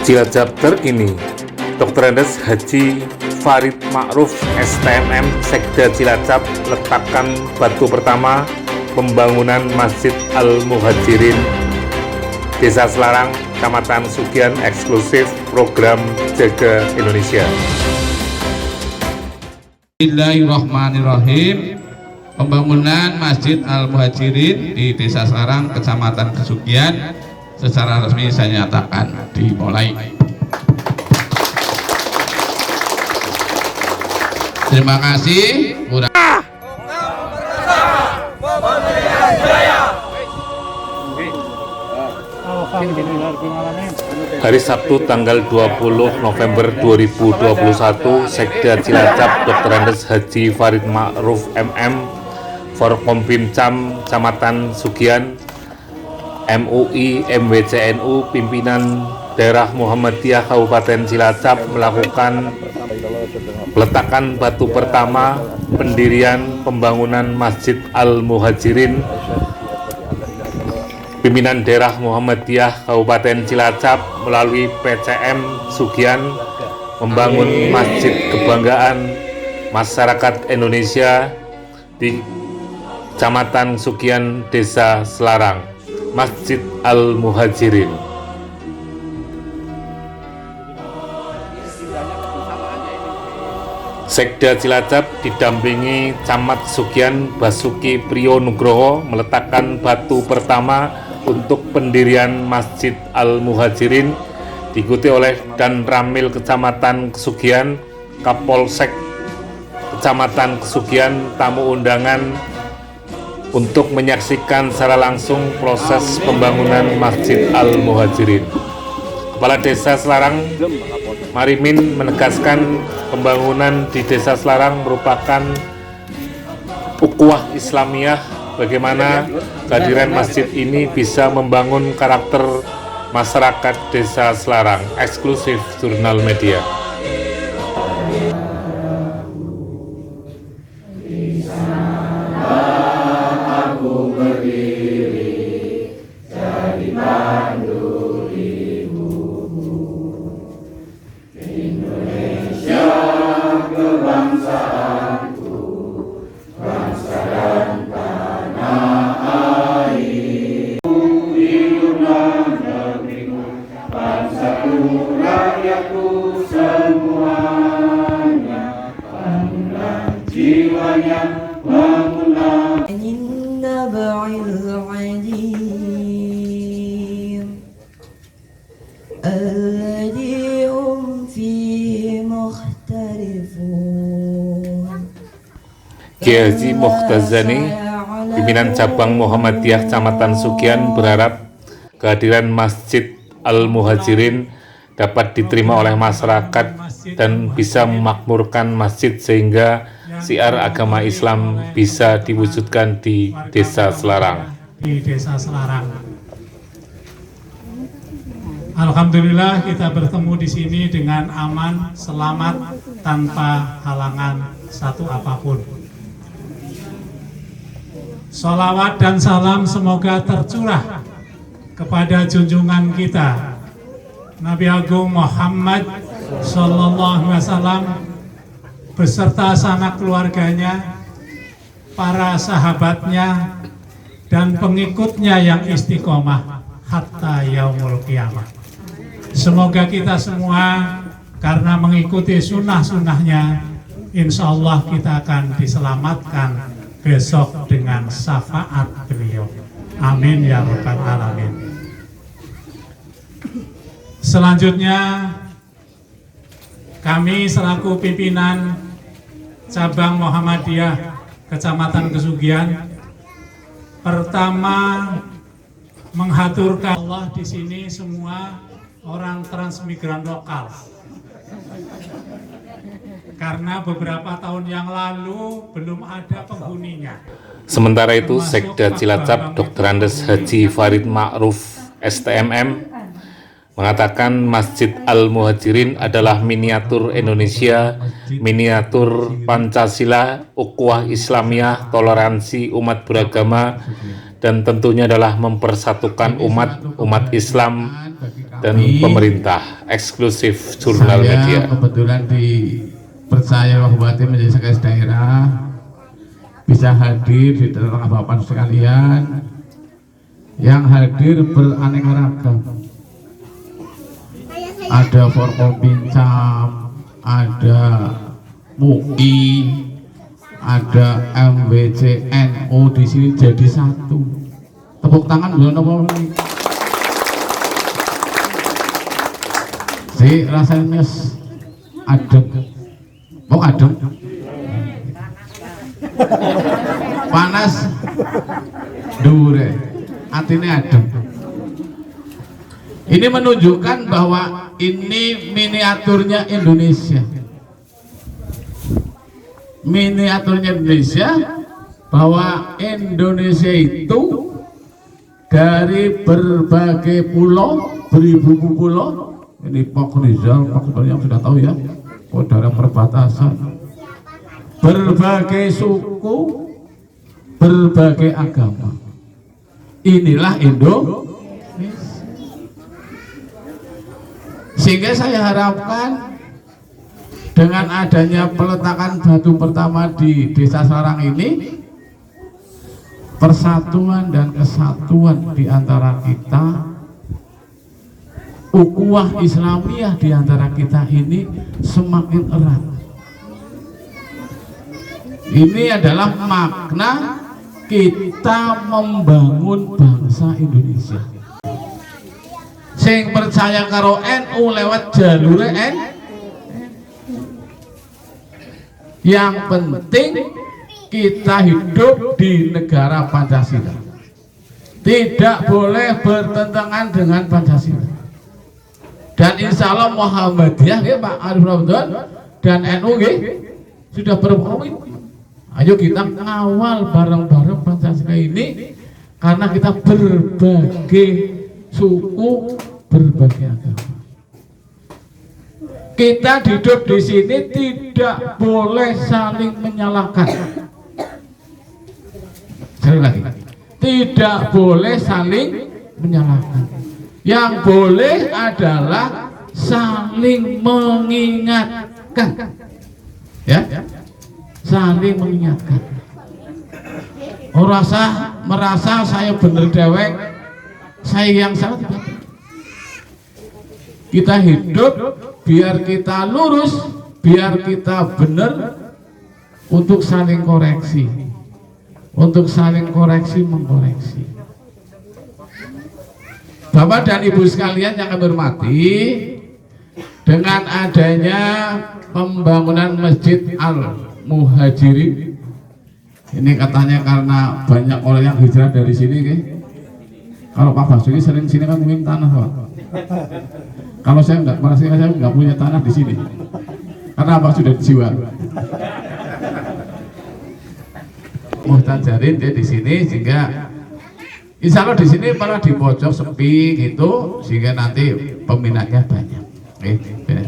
Cilacap terkini, Dr. Andes Haji Farid Ma'ruf STMM Sekda Cilacap letakkan batu pertama pembangunan Masjid Al-Muhajirin Desa Selarang, Kecamatan Sugian eksklusif program Jaga Indonesia. Bismillahirrahmanirrahim. Pembangunan Masjid Al-Muhajirin di Desa Selarang, Kecamatan Kesugian secara resmi saya nyatakan dimulai. Terima kasih. Hari Sabtu tanggal 20 November 2021, Sekda Cilacap Dr. Andes Haji Farid Ma'ruf MM Forkompimcam Kecamatan Sugian MUI MWCNU pimpinan daerah Muhammadiyah Kabupaten Cilacap melakukan peletakan batu pertama pendirian pembangunan Masjid Al-Muhajirin. Pimpinan daerah Muhammadiyah Kabupaten Cilacap melalui PCM Sugian membangun Masjid Kebanggaan Masyarakat Indonesia di Kecamatan Sugian, Desa Selarang, Masjid Al-Muhajirin. Sekda Cilacap didampingi Camat Sugian Basuki Priyo Nugroho meletakkan batu pertama untuk pendirian Masjid Al-Muhajirin, diikuti oleh Dan Ramil Kecamatan Kesugian, Kapolsek Kecamatan Kesugian, tamu undangan untuk menyaksikan secara langsung proses pembangunan Masjid Al-Muhajirin. Kepala Desa Selarang Marimin menegaskan pembangunan di Desa Selarang merupakan ukhuwah Islamiyah, bagaimana kehadiran masjid ini bisa membangun karakter masyarakat Desa Selarang, eksklusif Jurnal Media. Kiai Haji Muhtazani, pimpinan cabang Muhammadiyah Kecamatan Sugian, berharap kehadiran Masjid Al-Muhajirin dapat diterima oleh masyarakat dan bisa memakmurkan masjid sehingga syiar agama Islam bisa diwujudkan di Desa Selarang. Alhamdulillah kita bertemu di sini dengan aman, selamat, tanpa halangan satu apapun. Sholawat dan salam semoga tercurah kepada junjungan kita Nabi Agung Muhammad Sallallahu Alaihi Wasallam beserta sanak keluarganya, para sahabatnya, dan pengikutnya yang istiqomah hatta yaumul qiyamah. Semoga kita semua karena mengikuti sunnah-sunnahnya, insya Allah kita akan diselamatkan besok dengan syafaat beliau. Amin ya rabbal alamin. Selanjutnya, kami selaku pimpinan cabang Muhammadiyah Kecamatan Kesugian, pertama menghaturkan Allah di sini semua orang transmigran lokal. Karena beberapa tahun yang lalu belum ada penghuninya. Sementara itu, Sekda Cilacap Dr. Andes Haji Farid Ma'ruf STMM mengatakan Masjid Al-Muhajirin adalah miniatur Indonesia, miniatur Pancasila, ukhuwah Islamiyah, toleransi umat beragama, dan tentunya adalah mempersatukan umat Islam dan kami. pemerintah, eksklusif Jurnal Saya Media. kebetulan dipercaya Bupati menjadi sekretaris daerah, bisa hadir di tengah Bapak sekalian yang hadir beraneka ragam. Ada Forkopincam, ada MUI, ada MWCNU di sini jadi satu. Tepuk tangan belum apa ini? Si rasanya adem, mau adem, panas, dure, hatinya adem. Ini menunjukkan bahwa ini miniaturnya Indonesia. Miniaturnya Indonesia, bahwa Indonesia itu dari berbagai pulau, beribu pulau. Ini Pak Rizal, Pak yang sudah tahu ya, saudara perbatasan, berbagai suku, berbagai agama. Inilah Indonesia. Sehingga saya harapkan dengan adanya peletakan batu pertama di Desa Sarang ini, persatuan dan kesatuan di antara kita, ukhuwah Islamiyah di antara kita ini semakin erat. Ini adalah makna kita membangun bangsa Indonesia. Sing percaya karo NU lewat jalur NU. Yang penting kita hidup di negara Pancasila. Tidak boleh bertentangan dengan Pancasila. Dan insya Allah Muhammadiyah ya, Pak Arif Ramadan dan NU sudah berkomit. Ayo kita ngawal bareng-bareng Pancasila ini, karena kita berbagai suku, berbagai agama. Kita hidup di sini tidak boleh saling menyalahkan. Sekali lagi, tidak boleh saling menyalahkan. Yang boleh adalah saling mengingatkan, ya, saling mengingatkan. Orang merasa saya bener dewek, saya yang salah tidak. Kita hidup biar kita lurus, biar kita benar, untuk saling koreksi, untuk saling koreksi mengkoreksi. Bapak dan Ibu sekalian yang kami hormati, dengan adanya pembangunan Masjid Al-Muhajirin, ini katanya karena banyak orang yang hijrah dari sini, kalau Pak Basuki sering sini kan mungkin tanah, Pak. Kalau saya nggak, merasa saya nggak punya tanah di sini, karena Pak sudah dijual. Muhtajarin dia di sini, sehingga insya Allah di sini malah di pojok sepi gitu, sehingga nanti peminatnya banyak.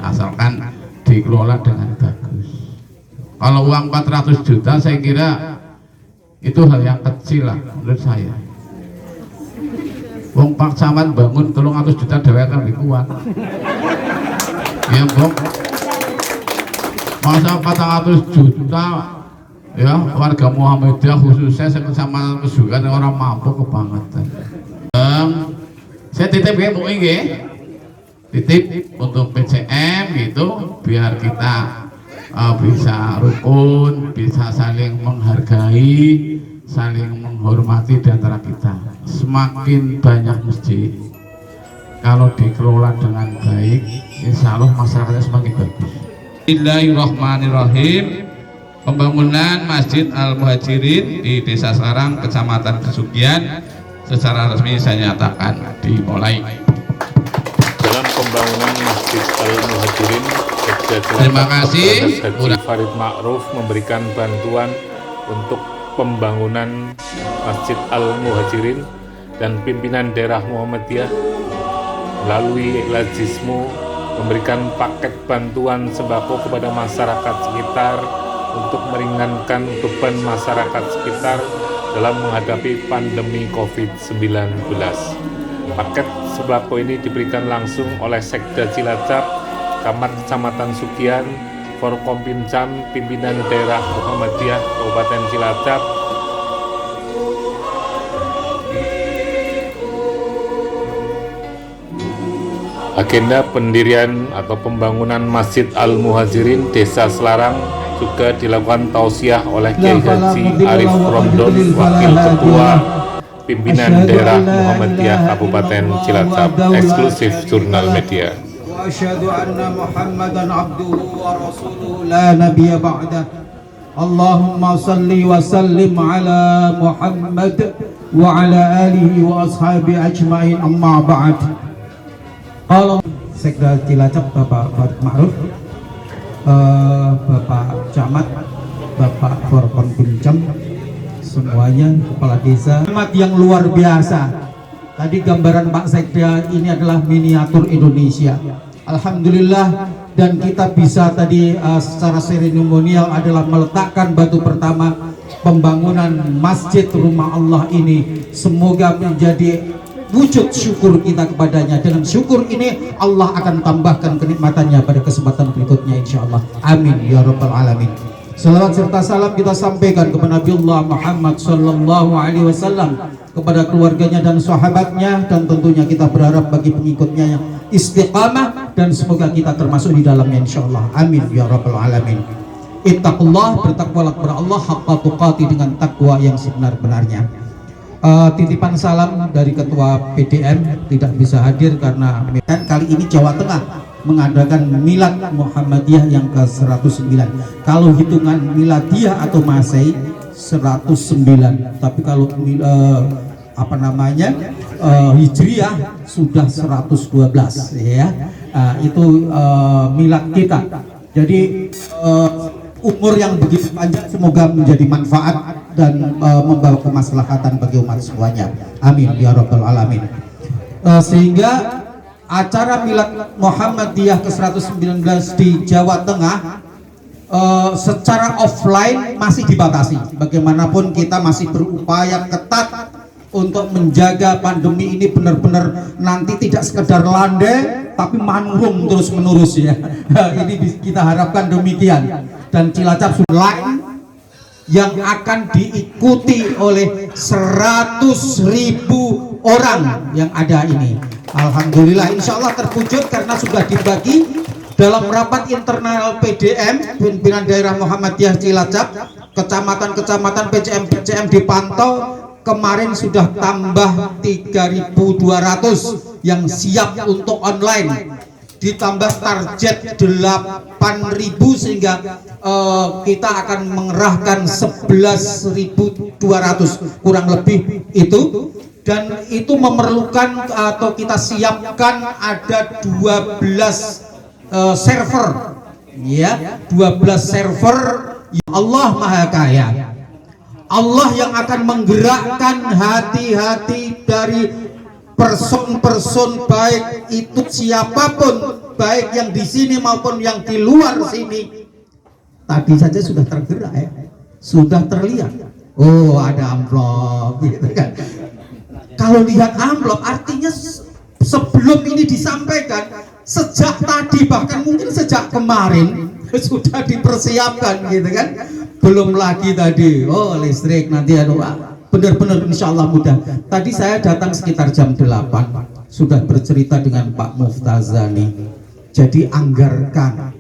Asalkan dikelola dengan bagus. Kalau uang 400 juta saya kira itu hal yang kecil lah menurut saya. Wong Pak Camat bangun 300 juta dewek kan lebih kuat. Ya Bang, masa 400 juta ya warga Muhammadiyah khususnya sama kesukaan orang mampu kebangetan. Saya titip ya Bu Inge, titip untuk PCM gitu, biar kita bisa rukun, bisa saling menghargai, saling menghormati di antara kita. Semakin banyak masjid, kalau dikelola dengan baik, insya Allah masyarakatnya semakin bagus. Bismillahirrahmanirrahim. Pembangunan Masjid Al-Muhajirin di Desa Sarang, Kecamatan Kesugian, secara resmi saya nyatakan dimulai. Dalam pembangunan Masjid Al-Muhajirin, Sekda Terima kasih. Haji Farid Ma'ruf memberikan bantuan untuk pembangunan Masjid Al-Muhajirin, dan pimpinan daerah Muhammadiyah melalui Lajismu memberikan paket bantuan sembako kepada masyarakat sekitar untuk meringankan beban masyarakat sekitar dalam menghadapi pandemi COVID-19. Paket sembako ini diberikan langsung oleh Sekda Cilacap, Camat Kecamatan Sugian, Forkompimcam, Pimpinan Daerah Muhammadiyah Kabupaten Cilacap, agenda pendirian atau pembangunan Masjid Al-Muhajirin Desa Selarang juga dilakukan tausiah oleh Kiai Haji Arif Romdon, Wakil Ketua Pimpinan Daerah Muhammadiyah Kabupaten Cilacap, eksklusif Jurnal Media. وأشهد أن محمدا عبده ورسوله لا نبي بعده اللهم صل وسلم على محمد وعلى آله وأصحابه أجمعين أما بعد. Kalau Sekda Cilacap Bapak Farid Ma'ruf, Bapak Camat, Bapak Forkompimcam, semuanya kepala desa, yang luar biasa. Tadi gambaran Pak Sekda ini adalah miniatur Indonesia. Alhamdulillah, dan kita bisa tadi secara seremonial adalah meletakkan batu pertama pembangunan Masjid Rumah Allah ini. Semoga menjadi wujud syukur kita kepadanya. Dengan syukur ini Allah akan tambahkan kenikmatannya pada kesempatan berikutnya insyaallah. Amin ya rabbal alamin. Salawat serta salam kita sampaikan kepada Nabiullah Muhammad sallallahu alaihi wasallam, kepada keluarganya dan sahabatnya, dan tentunya kita berharap bagi pengikutnya yang istiqamah, dan semoga kita termasuk di dalamnya insyaallah. Amin ya rabbal alamin. Ittaqullah, bertakwalah kepada Allah haqqa tuqati, dengan takwa yang sebenar-benarnya. Titipan salam dari Ketua PDM tidak bisa hadir karena kali ini Jawa Tengah mengadakan Milad Muhammadiyah yang ke-109. Kalau hitungan Miladiyah atau Masehi 109, tapi kalau Hijriyah sudah 112 ya. Itu milad kita. Jadi umur yang begitu panjang semoga menjadi manfaat dan membawa kemaslahatan bagi umat semuanya. Amin ya rabbal alamin. Sehingga acara Milad Muhammadiyah ke-119 di Jawa Tengah secara offline masih dibatasi. Bagaimanapun kita masih berupaya ketat untuk menjaga pandemi ini benar-benar nanti tidak sekedar landai tapi mangrung terus menerus ya. Ini kita harapkan demikian. Dan Cilacap sudah lain yang akan diikuti oleh 100.000 orang yang ada ini. Alhamdulillah, insya Allah terwujud karena sudah dibagi dalam rapat internal PDM, Pimpinan Daerah Muhammadiyah Cilacap, kecamatan-kecamatan PCM dipantau. Kemarin sudah tambah 3.200 yang siap untuk online, ditambah target 8.000 sehingga kita akan mengerahkan 11.200 kurang lebih itu. Dan itu memerlukan atau kita siapkan ada 12 server ya, 12 server. Allah Maha Kaya, Allah yang akan menggerakkan hati-hati dari person-person, baik itu siapapun, baik yang di sini maupun yang di luar sini. Tadi saja sudah tergerak ya, sudah terlihat. Oh, ada amplop gitu kan. Kalau lihat amplop artinya sebelum ini disampaikan, sejak tadi bahkan mungkin sejak kemarin sudah dipersiapkan gitu kan. Belum lagi tadi listrik nanti benar-benar insya Allah mudah. Tadi saya datang sekitar jam 8 sudah bercerita dengan Pak Muftazani. Jadi anggarkan,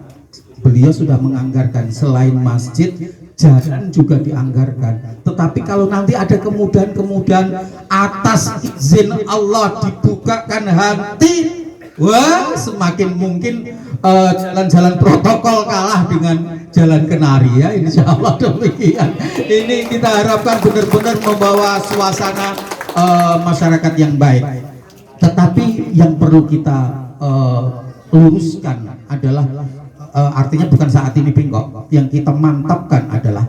beliau sudah menganggarkan selain masjid, jalan juga dianggarkan. Tetapi kalau nanti ada kemudahan-kemudahan atas izin Allah dibukakan hati, wah semakin mungkin jalan-jalan protokol kalah dengan jalan kenari ya, insya Allah demikian. Ini kita harapkan benar-benar membawa suasana masyarakat yang baik. Tetapi yang perlu kita luruskan adalah artinya bukan saat ini Pingkok, yang kita mantapkan adalah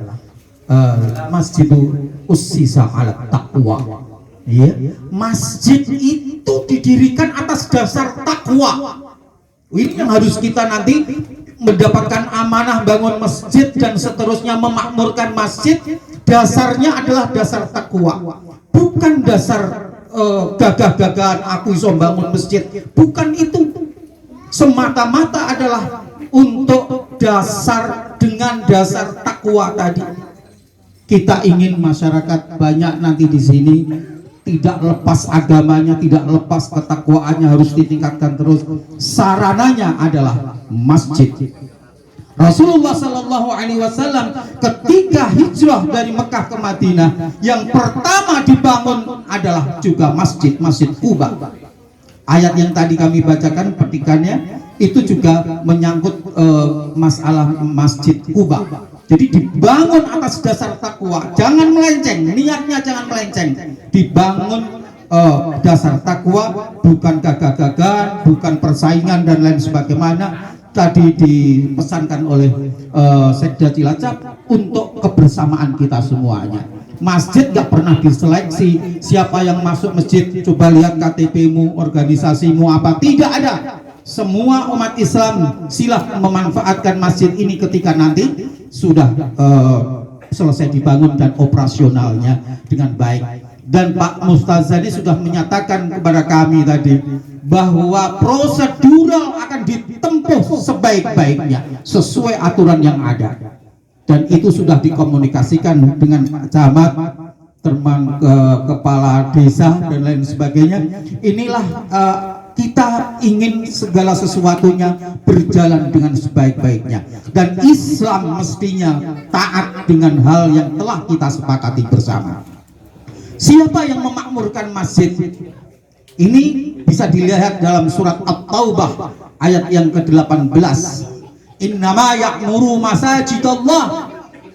Masjidul Ussisa ala Taqwa ya. Masjid itu didirikan atas dasar takwa. Ini yang harus kita nanti mendapatkan amanah bangun masjid dan seterusnya memakmurkan masjid, dasarnya adalah dasar takwa, bukan dasar gagah-gagahan aku iso bangun masjid, bukan itu. Semata-mata adalah untuk dasar, dengan dasar takwa tadi. Kita ingin masyarakat banyak nanti di sini tidak lepas agamanya, tidak lepas ketakwaannya, harus ditingkatkan terus. Sarananya adalah masjid. Rasulullah Shallallahu Alaihi Wasallam ketika hijrah dari Mekah ke Madinah, yang pertama dibangun adalah juga masjid Kuba. Ayat yang tadi kami bacakan petikannya itu juga menyangkut masalah masjid Kuba. Jadi dibangun atas dasar takwa, jangan melenceng, niatnya jangan melenceng. Dibangun dasar takwa, bukan gagah-gagahan, bukan persaingan dan lain sebagaimana. Tadi dipesankan oleh Sekda Cilacap untuk kebersamaan kita semuanya. Masjid gak pernah diseleksi siapa yang masuk masjid, coba lihat KTP-mu, organisasimu apa, tidak ada. Semua umat Islam silahkan memanfaatkan masjid ini ketika nanti sudah selesai dibangun dan operasionalnya dengan baik. Dan Pak Mustazani sudah menyatakan kepada kami tadi bahwa prosedural akan ditempuh sebaik-baiknya sesuai aturan yang ada, dan itu sudah dikomunikasikan dengan Pak Camat, teman kepala desa dan lain sebagainya. Inilah kita ingin segala sesuatunya berjalan dengan sebaik-baiknya, dan Islam mestinya taat dengan hal yang telah kita sepakati bersama. Siapa yang memakmurkan masjid? Ini bisa dilihat dalam surat At-Taubah ayat yang ke-18. Innama ya'muru masajidallah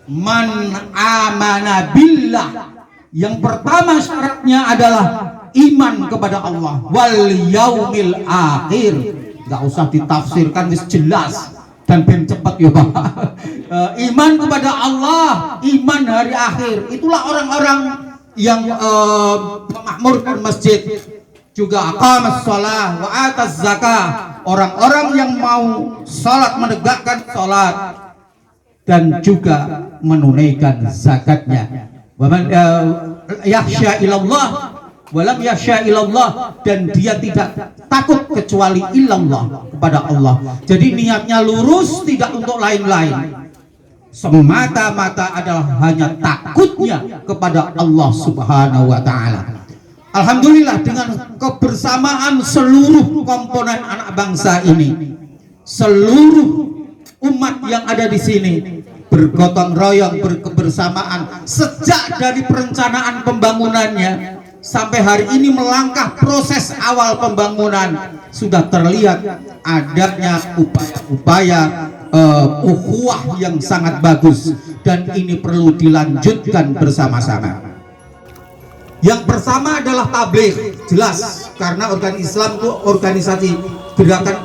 man amana billah. Yang pertama syaratnya adalah iman kepada Allah wal yaumil akhir. Gak usah ditafsirkan, wis jelas dan ben cepat ya Pak. Iman kepada Allah, iman hari akhir. Itulah orang-orang yang memakmurkan masjid. Juga aqamas shalah wa ataz zakah, orang-orang yang mau salat, menegakkan salat dan juga menunaikan zakatnya. Wa man yakhsha ilallah wa lam yakhsha ilallah, dan dia tidak takut kecuali illallah, kepada Allah. Jadi niatnya lurus, tidak untuk lain-lain, semata-mata adalah hanya takutnya kepada Allah Subhanahu wa Ta'ala. Alhamdulillah, dengan kebersamaan seluruh komponen anak bangsa ini, seluruh umat yang ada di sini bergotong royong, berkebersamaan sejak dari perencanaan pembangunannya sampai hari ini melangkah proses awal pembangunan, sudah terlihat adanya upaya-upaya ukhuwah yang sangat bagus, dan ini perlu dilanjutkan bersama-sama. Yang pertama adalah tabligh, jelas, karena Islam itu organisasi gerakan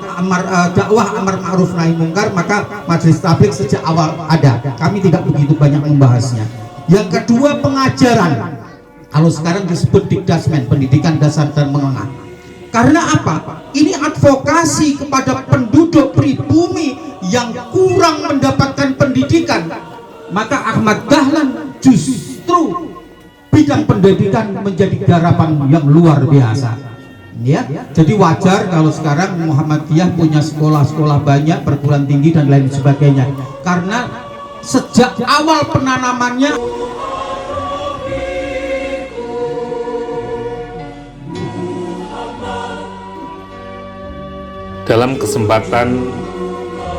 dakwah amar ma'ruf nahi mungkar, maka majelis tabligh sejak awal ada. Kami tidak begitu banyak membahasnya. Yang kedua, pengajaran. Kalau sekarang disebut dikdasmen, pendidikan dasar dan menengah. Karena apa? Ini advokasi kepada penduduk pribumi yang kurang mendapatkan pendidikan. Maka Ahmad Dahlan justru bidang pendidikan menjadi garapan yang luar biasa. Ya, jadi wajar kalau sekarang Muhammadiyah punya sekolah-sekolah banyak, perguruan tinggi dan lain sebagainya. Karena sejak awal penanamannya dalam kesempatan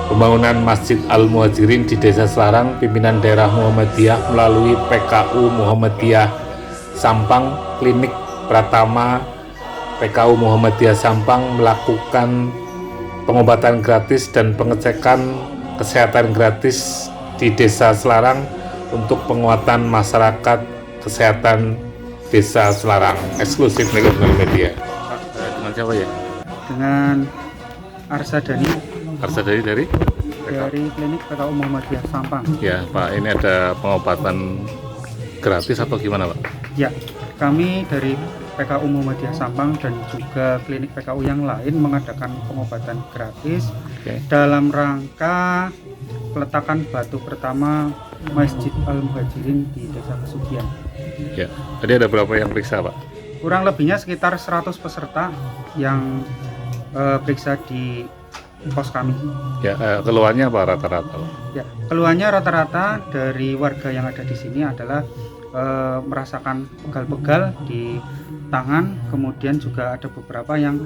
pembangunan Masjid Al-Muhajirin di Desa Selarang, pimpinan daerah Muhammadiyah melalui PKU Muhammadiyah Sampang, Klinik Pratama PKU Muhammadiyah Sampang melakukan pengobatan gratis dan pengecekan kesehatan gratis di Desa Selarang untuk penguatan masyarakat kesehatan Desa Selarang. Eksklusif Negeri Media. Dengan siapa ya? Dengan Arsadani dari Klinik PKU Muhammadiyah Sampang. Ya Pak, ini ada pengobatan gratis atau gimana Pak? Ya, kami dari PKU Muhammadiyah Sampang dan juga klinik PKU yang lain mengadakan pengobatan gratis dalam rangka peletakan batu pertama Masjid Al-Muhajirin di Desa Kesugihan. Ya, tadi ada berapa yang periksa Pak? Kurang lebihnya sekitar 100 peserta yang periksa di pos kami. Ya, keluhannya apa rata-rata Pak? Ya, keluhannya rata-rata dari warga yang ada di sini adalah merasakan pegal-pegal di tangan, kemudian juga ada beberapa yang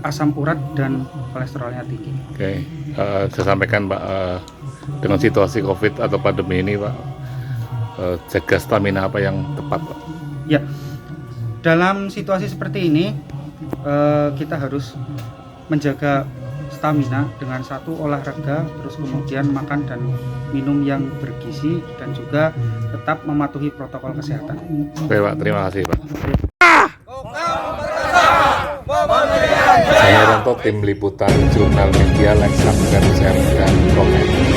asam urat dan kolesterolnya tinggi. Oke, saya sampaikan Pak, dengan situasi COVID atau pandemi ini Pak, jaga stamina apa yang tepat Pak? Ya, dalam situasi seperti ini kita harus menjaga stamina dengan satu olahraga, terus kemudian makan dan minum yang bergizi, dan juga tetap mematuhi protokol kesehatan. Oke Pak, terima kasih Pak. Saya Ranto, tim liputan jurnal media Lexam dan Promen.